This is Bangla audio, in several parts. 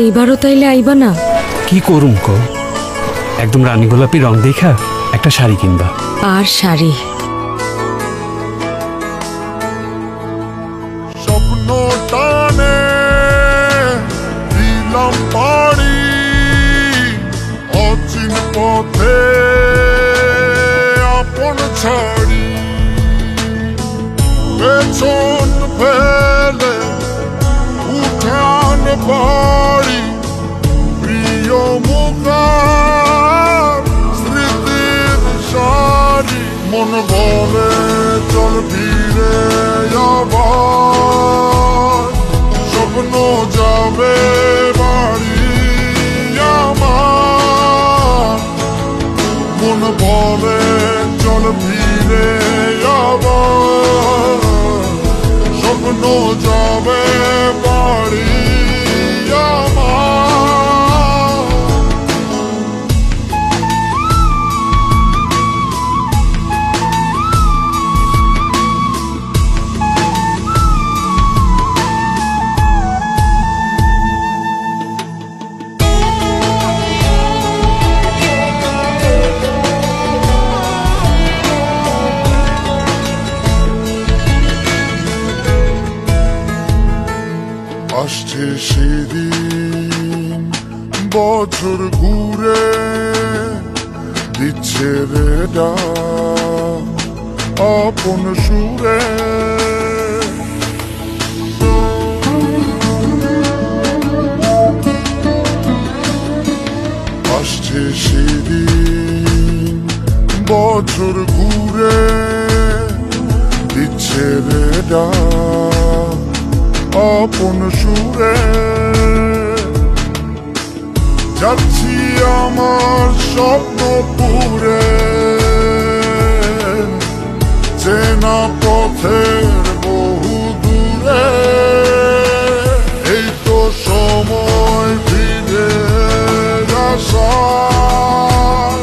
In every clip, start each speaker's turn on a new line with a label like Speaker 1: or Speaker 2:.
Speaker 1: এইবারও তাইলে আইবা না?
Speaker 2: কি করুম ক, একদম রানী গোলাপি রং দেখা একটা শাড়ি কিনবা।
Speaker 1: আর শাড়ি?
Speaker 3: স্বপ্ন টানে দিলাম পাড়ি অচিন পথে আপন ছাড়ি, পেছন ফেলে উঠান বাড়ি প্রিয় মুখার স্মৃতির সারি। মন বলে চল ফিরে আবার, স্বপ্ন যাবে বাড়ি আমার। মন বলে চল ফিরে আবার, স্বপ্ন যাবে বাড়ি আমার। আসছে সেদিন বছর ঘুরে দিচ্ছে রে ডাক আপন সুরে। আসছে সেদিন বছর ঘুরে দিচ্ছে রে ডাক আপন সুরে। যাচ্ছি আমার স্বপ্ন পুরে, চেনা পথের বহু দূরে। এই তো সময় ফিরে আসার,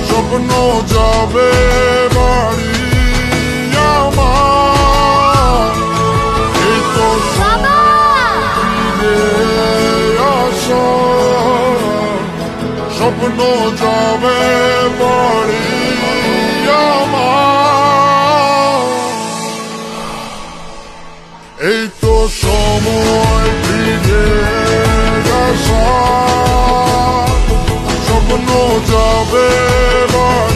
Speaker 3: স্বপ্ন যাবে বাড়ি আমার। এই তো স্বপ্ন যাবে বাড়ি আমার। এই তো সময় ফিরে আসার, স্বপ্ন যাবে বাড়ি।